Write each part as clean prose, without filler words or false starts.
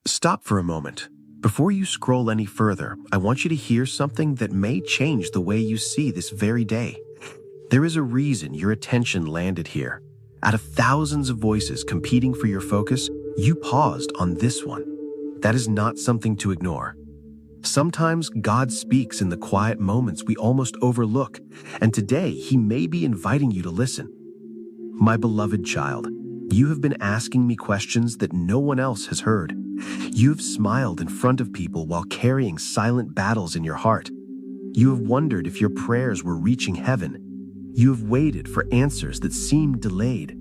Stop for a moment. Before you scroll any further, I want you to hear something that may change the way you see this very day. There is a reason your attention landed here. Out of thousands of voices competing for your focus, you paused on this one. That is not something to ignore. Sometimes God speaks in the quiet moments we almost overlook, and today He may be inviting you to listen. My beloved child, you have been asking me questions that no one else has heard. You have smiled in front of people while carrying silent battles in your heart. You have wondered if your prayers were reaching heaven. You have waited for answers that seemed delayed.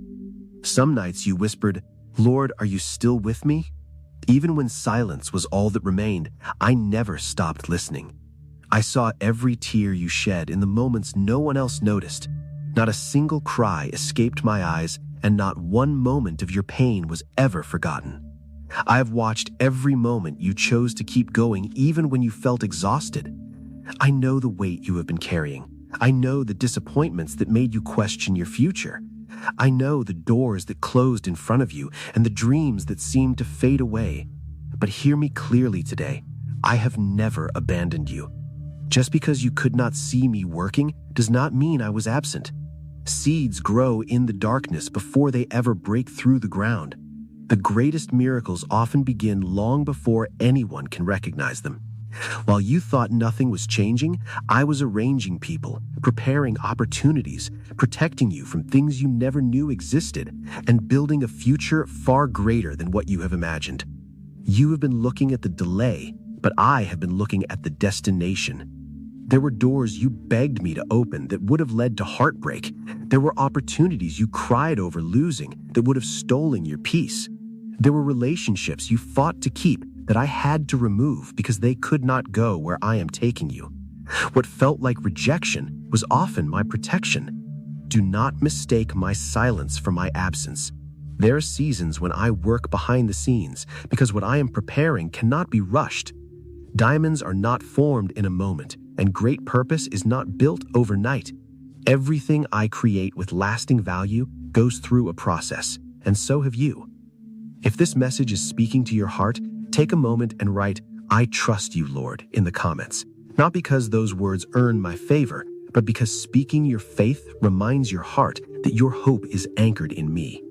Some nights you whispered, "Lord, are you still with me?" Even when silence was all that remained, I never stopped listening. I saw every tear you shed in the moments no one else noticed. Not a single cry escaped my eyes, and not one moment of your pain was ever forgotten. I have watched every moment you chose to keep going even when you felt exhausted. I know the weight you have been carrying. I know the disappointments that made you question your future. I know the doors that closed in front of you and the dreams that seemed to fade away. But hear me clearly today. I have never abandoned you. Just because you could not see me working does not mean I was absent. Seeds grow in the darkness before they ever break through the ground. The greatest miracles often begin long before anyone can recognize them. While you thought nothing was changing, I was arranging people, preparing opportunities, protecting you from things you never knew existed, and building a future far greater than what you have imagined. You have been looking at the delay, but I have been looking at the destination. There were doors you begged me to open that would have led to heartbreak. There were opportunities you cried over losing that would have stolen your peace. There were relationships you fought to keep that I had to remove because they could not go where I am taking you. What felt like rejection was often my protection. Do not mistake my silence for my absence. There are seasons when I work behind the scenes because what I am preparing cannot be rushed. Diamonds are not formed in a moment, and great purpose is not built overnight. Everything I create with lasting value goes through a process, and so have you. If this message is speaking to your heart, take a moment and write, "I trust you, Lord," in the comments. Not because those words earn my favor, but because speaking your faith reminds your heart that your hope is anchored in me.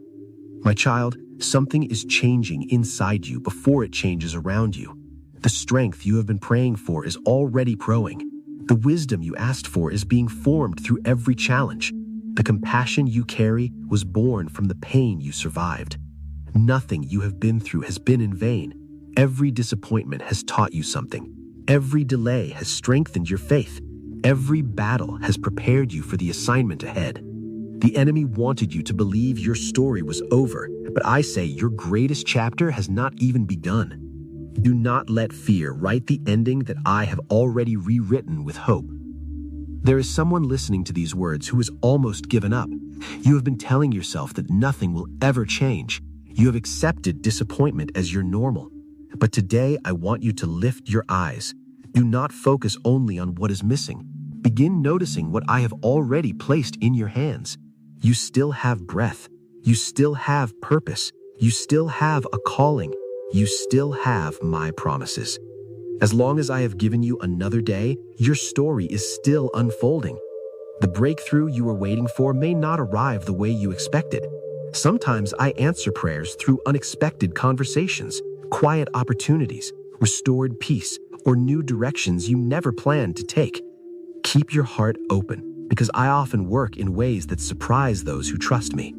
My child, something is changing inside you before it changes around you. The strength you have been praying for is already growing. The wisdom you asked for is being formed through every challenge. The compassion you carry was born from the pain you survived. Nothing you have been through has been in vain. Every disappointment has taught you something. Every delay has strengthened your faith. Every battle has prepared you for the assignment ahead. The enemy wanted you to believe your story was over, but I say your greatest chapter has not even begun. Do not let fear write the ending that I have already rewritten with hope. There is someone listening to these words who has almost given up. You have been telling yourself that nothing will ever change. You have accepted disappointment as your normal. But today I want you to lift your eyes. Do not focus only on what is missing. Begin noticing what I have already placed in your hands. You still have breath. You still have purpose. You still have a calling. You still have my promises. As long as I have given you another day, your story is still unfolding. The breakthrough you were waiting for may not arrive the way you expected. Sometimes I answer prayers through unexpected conversations, quiet opportunities, restored peace, or new directions you never planned to take. Keep your heart open, because I often work in ways that surprise those who trust me.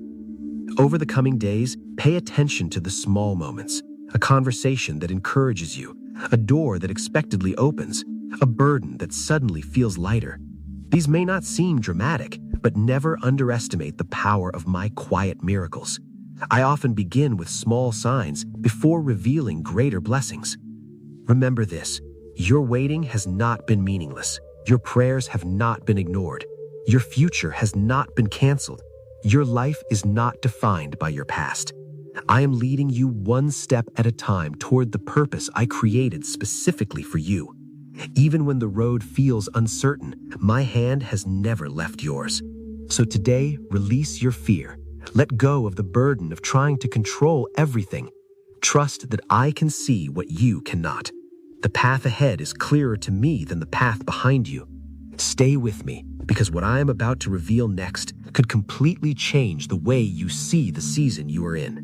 Over the coming days, pay attention to the small moments. A conversation that encourages you, a door that expectedly opens, a burden that suddenly feels lighter. These may not seem dramatic, but never underestimate the power of my quiet miracles. I often begin with small signs before revealing greater blessings. Remember this, your waiting has not been meaningless. Your prayers have not been ignored. Your future has not been canceled. Your life is not defined by your past. I am leading you one step at a time toward the purpose I created specifically for you. Even when the road feels uncertain, my hand has never left yours. So today, release your fear. Let go of the burden of trying to control everything. Trust that I can see what you cannot. The path ahead is clearer to me than the path behind you. Stay with me, because what I am about to reveal next could completely change the way you see the season you are in.